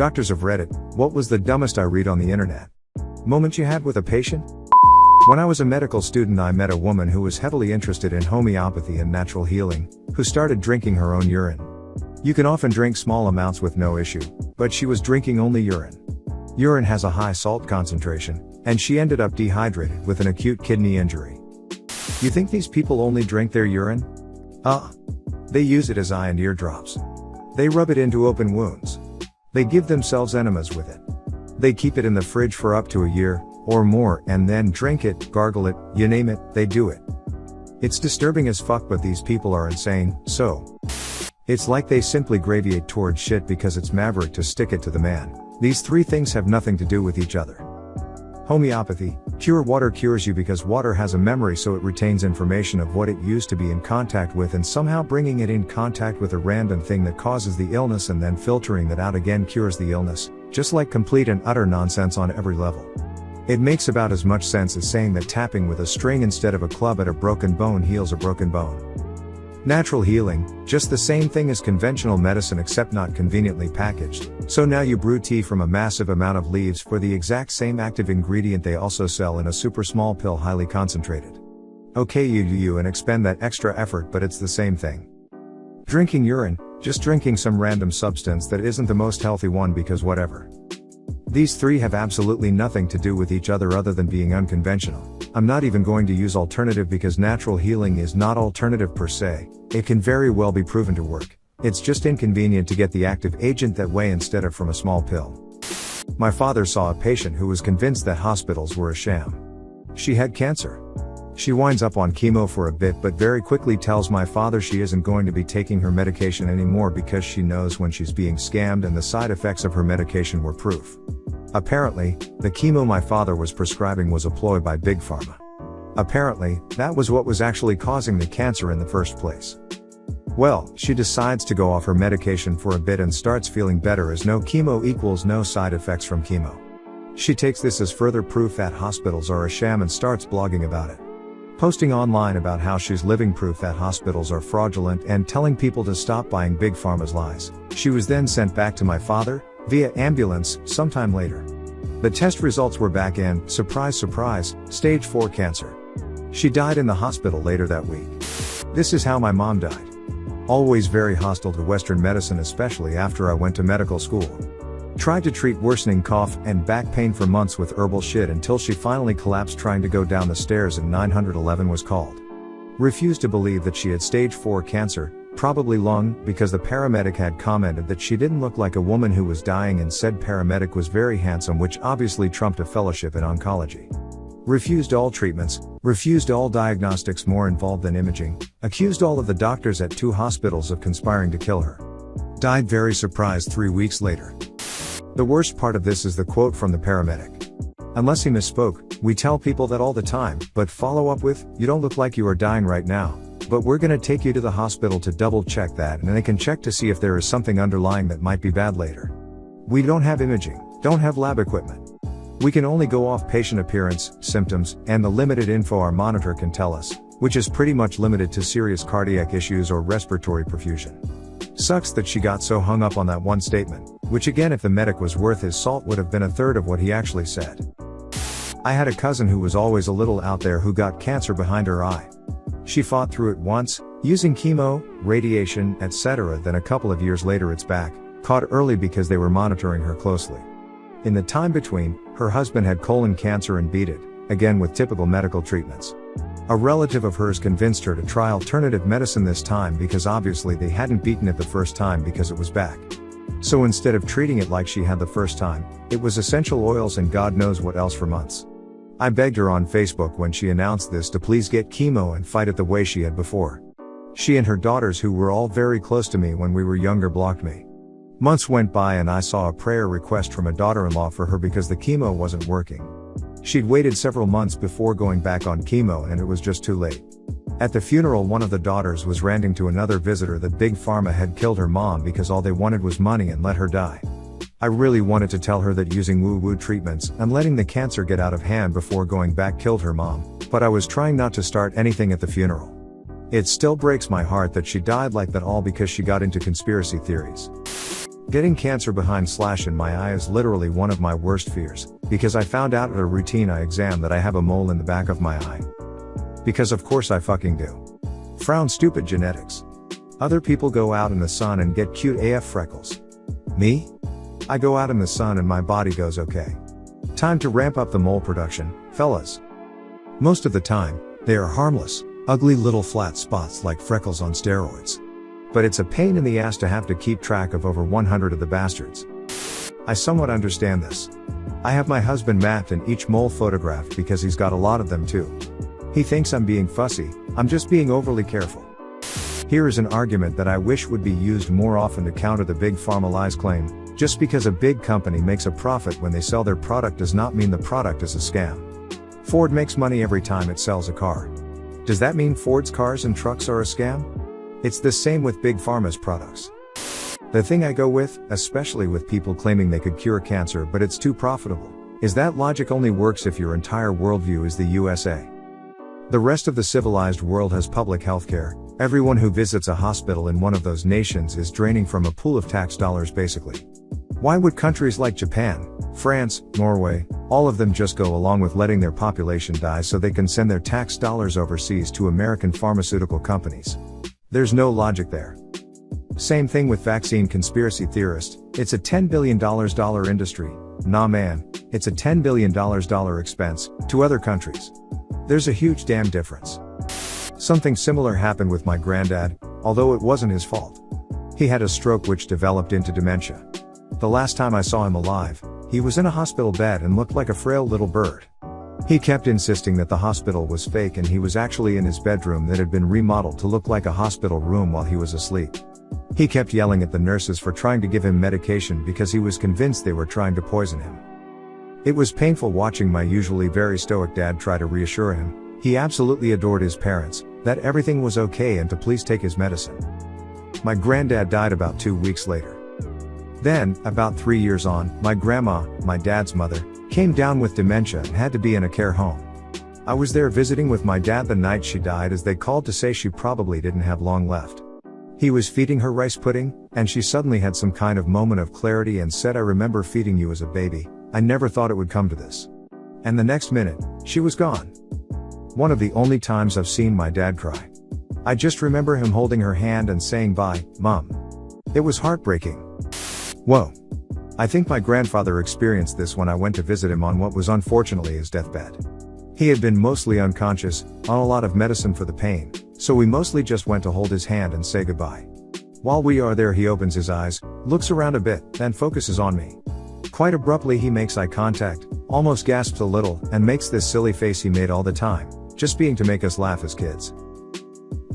Doctors of Reddit, what was the dumbest I read on the internet? Moment you had with a patient? When I was a medical student, I met a woman who was heavily interested in homeopathy and natural healing, who started drinking her own urine. You can often drink small amounts with no issue, but she was drinking only urine. Urine has a high salt concentration, and she ended up dehydrated with an acute kidney injury. You think these people only drink their urine? They use it as eye and ear drops. They rub it into open wounds. They give themselves enemas with it. They keep it in the fridge for up to a year, or more, and then drink it, gargle it, you name it, they do it. It's disturbing as fuck, but these people are insane, so. It's like they simply gravitate towards shit because it's maverick to stick it to the man. These three things have nothing to do with each other. Homeopathy, pure water cures you because water has a memory, so it retains information of what it used to be in contact with, and somehow bringing it in contact with a random thing that causes the illness and then filtering that out again cures the illness, just like complete and utter nonsense on every level. It makes about as much sense as saying that tapping with a string instead of a club at a broken bone heals a broken bone. Natural healing, just the same thing as conventional medicine except not conveniently packaged. So now you brew tea from a massive amount of leaves for the exact same active ingredient they also sell in a super small pill, highly concentrated. Okay, you do you and expend that extra effort, but it's the same thing. Drinking urine, just drinking some random substance that isn't the most healthy one because whatever. These three have absolutely nothing to do with each other than being unconventional. I'm not even going to use alternative because natural healing is not alternative per se. It can very well be proven to work. It's just inconvenient to get the active agent that way instead of from a small pill. My father saw a patient who was convinced that hospitals were a sham. She had cancer. She winds up on chemo for a bit but very quickly tells my father she isn't going to be taking her medication anymore because she knows when she's being scammed, and the side effects of her medication were proof. Apparently, the chemo my father was prescribing was a ploy by Big Pharma. Apparently, that was what was actually causing the cancer in the first place. Well, she decides to go off her medication for a bit and starts feeling better, as no chemo equals no side effects from chemo. She takes this as further proof that hospitals are a sham and starts blogging about it. Posting online about how she's living proof that hospitals are fraudulent and telling people to stop buying Big Pharma's lies. She was then sent back to my father, via ambulance, sometime later. The test results were back and, surprise surprise, stage 4 cancer. She died in the hospital later that week. This is how my mom died. Always very hostile to Western medicine, especially after I went to medical school. Tried to treat worsening cough and back pain for months with herbal shit until she finally collapsed trying to go down the stairs and 911 was called. Refused to believe that she had stage 4 cancer, probably lung, because the paramedic had commented that she didn't look like a woman who was dying, and said paramedic was very handsome, which obviously trumped a fellowship in oncology. Refused all treatments, refused all diagnostics more involved than imaging, accused all of the doctors at 2 hospitals of conspiring to kill her. Died very surprised 3 weeks later. The worst part of this is the quote from the paramedic. Unless he misspoke, we tell people that all the time, but follow up with, "You don't look like you are dying right now, but we're gonna take you to the hospital to double check that, and they can check to see if there is something underlying that might be bad later. We don't have imaging, don't have lab equipment. We can only go off patient appearance, symptoms, and the limited info our monitor can tell us, which is pretty much limited to serious cardiac issues or respiratory perfusion." Sucks that she got so hung up on that one statement, which again, if the medic was worth his salt, would have been a third of what he actually said. I had a cousin who was always a little out there who got cancer behind her eye. She fought through it once, using chemo, radiation, etc. Then a couple of years later it's back, caught early because they were monitoring her closely. In the time between, her husband had colon cancer and beat it, again with typical medical treatments. A relative of hers convinced her to try alternative medicine this time because obviously they hadn't beaten it the first time because it was back. So instead of treating it like she had the first time, it was essential oils and God knows what else for months. I begged her on Facebook when she announced this to please get chemo and fight it the way she had before. She and her daughters, who were all very close to me when we were younger, blocked me. Months went by and I saw a prayer request from a daughter-in-law for her because the chemo wasn't working. She'd waited several months before going back on chemo and it was just too late. At the funeral, one of the daughters was ranting to another visitor that Big Pharma had killed her mom because all they wanted was money and let her die. I really wanted to tell her that using woo-woo treatments and letting the cancer get out of hand before going back killed her mom, but I was trying not to start anything at the funeral. It still breaks my heart that she died like that, all because she got into conspiracy theories. Getting cancer in my eye is literally one of my worst fears, because I found out at a routine eye exam that I have a mole in the back of my eye. Because of course I fucking do. Frown, stupid genetics. Other people go out in the sun and get cute AF freckles. Me? I go out in the sun and my body goes okay. Time to ramp up the mole production, fellas. Most of the time, they are harmless, ugly little flat spots like freckles on steroids. But it's a pain in the ass to have to keep track of over 100 of the bastards. I somewhat understand this. I have my husband mapped and each mole photographed because he's got a lot of them too. He thinks I'm being fussy, I'm just being overly careful. Here is an argument that I wish would be used more often to counter the big pharma lies claim: just because a big company makes a profit when they sell their product does not mean the product is a scam. Ford makes money every time it sells a car. Does that mean Ford's cars and trucks are a scam? It's the same with big pharma's products. The thing I go with, especially with people claiming they could cure cancer but it's too profitable, is that logic only works if your entire worldview is the USA. The rest of the civilized world has public healthcare. Everyone who visits a hospital in one of those nations is draining from a pool of tax dollars basically. Why would countries like Japan, France, Norway, all of them just go along with letting their population die so they can send their tax dollars overseas to American pharmaceutical companies? There's no logic there. Same thing with vaccine conspiracy theorists. It's a $10 billion industry. Nah man, it's a $10 billion expense to other countries. There's a huge damn difference. Something similar happened with my granddad, although it wasn't his fault. He had a stroke which developed into dementia. The last time I saw him alive, he was in a hospital bed and looked like a frail little bird. He kept insisting that the hospital was fake and he was actually in his bedroom that had been remodeled to look like a hospital room while he was asleep. He kept yelling at the nurses for trying to give him medication because he was convinced they were trying to poison him. It was painful watching my usually very stoic dad try to reassure him. He absolutely adored his parents, that everything was okay and to please take his medicine. My granddad died about 2 weeks later. Then, about 3 years on, my grandma, my dad's mother, came down with dementia and had to be in a care home. I was there visiting with my dad the night she died as they called to say she probably didn't have long left. He was feeding her rice pudding, and she suddenly had some kind of moment of clarity and said, "I remember feeding you as a baby, I never thought it would come to this." And the next minute, she was gone. One of the only times I've seen my dad cry. I just remember him holding her hand and saying, "Bye, Mom." It was heartbreaking. Whoa. I think my grandfather experienced this when I went to visit him on what was unfortunately his deathbed. He had been mostly unconscious, on a lot of medicine for the pain, so we mostly just went to hold his hand and say goodbye. While we are there he opens his eyes, looks around a bit, then focuses on me. Quite abruptly he makes eye contact, almost gasps a little, and makes this silly face he made all the time, just being to make us laugh as kids.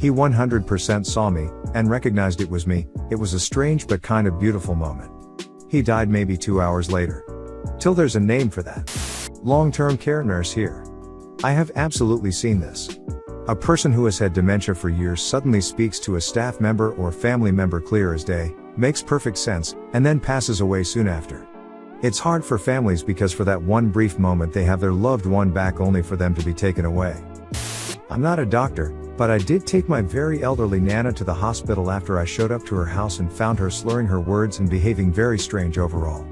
He 100% saw me, and recognized it was me. It was a strange but kind of beautiful moment. He died maybe 2 hours later. Till there's a name for that. Long-term care nurse here. I have absolutely seen this. A person who has had dementia for years suddenly speaks to a staff member or family member clear as day, makes perfect sense, and then passes away soon after. It's hard for families because for that one brief moment they have their loved one back only for them to be taken away. I'm not a doctor, but I did take my very elderly Nana to the hospital after I showed up to her house and found her slurring her words and behaving very strange overall.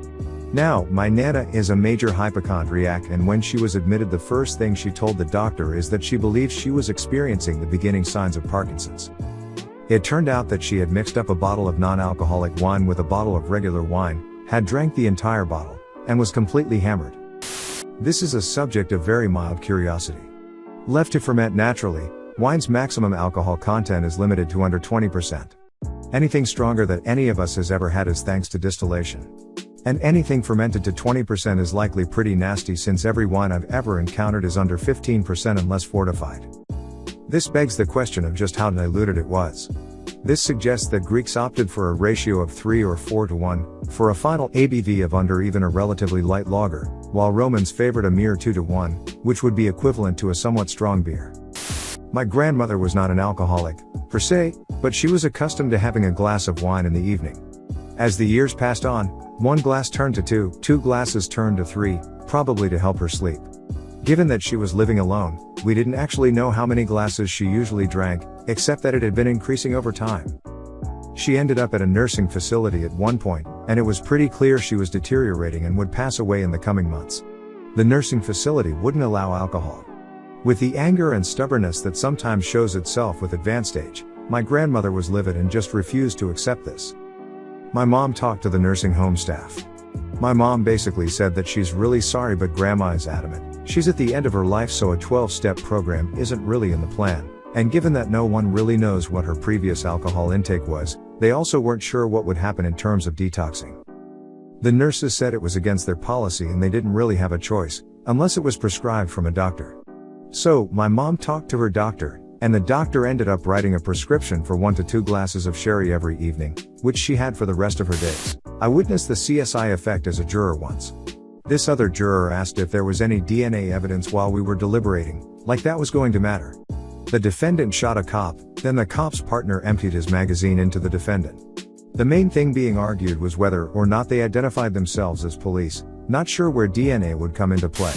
Now, my Nana is a major hypochondriac, and when she was admitted the first thing she told the doctor is that she believed she was experiencing the beginning signs of Parkinson's. It turned out that she had mixed up a bottle of non-alcoholic wine with a bottle of regular wine, had drank the entire bottle, and was completely hammered. This is a subject of very mild curiosity. Left to ferment naturally, wine's maximum alcohol content is limited to under 20%. Anything stronger than any of us has ever had is thanks to distillation. And anything fermented to 20% is likely pretty nasty, since every wine I've ever encountered is under 15% unless fortified. This begs the question of just how diluted it was. This suggests that Greeks opted for a ratio of 3 or 4 to 1, for a final ABV of under even a relatively light lager, while Romans favored a mere 2 to 1, which would be equivalent to a somewhat strong beer. My grandmother was not an alcoholic, per se, but she was accustomed to having a glass of wine in the evening. As the years passed on, 1 glass turned to 2, 2 glasses turned to 3, probably to help her sleep. Given that she was living alone, we didn't actually know how many glasses she usually drank, except that it had been increasing over time. She ended up at a nursing facility at one point, and it was pretty clear she was deteriorating and would pass away in the coming months. The nursing facility wouldn't allow alcohol. With the anger and stubbornness that sometimes shows itself with advanced age, my grandmother was livid and just refused to accept this. My mom talked to the nursing home staff. My mom basically said that she's really sorry, but grandma is adamant. She's at the end of her life, so a 12-step program isn't really in the plan. And given that no one really knows what her previous alcohol intake was, they also weren't sure what would happen in terms of detoxing. The nurses said it was against their policy and they didn't really have a choice, unless it was prescribed from a doctor. So, my mom talked to her doctor, and the doctor ended up writing a prescription for 1 to 2 glasses of sherry every evening, which she had for the rest of her days. I witnessed the CSI effect as a juror once. This other juror asked if there was any DNA evidence while we were deliberating, like that was going to matter. The defendant shot a cop, then the cop's partner emptied his magazine into the defendant. The main thing being argued was whether or not they identified themselves as police, not sure where DNA would come into play.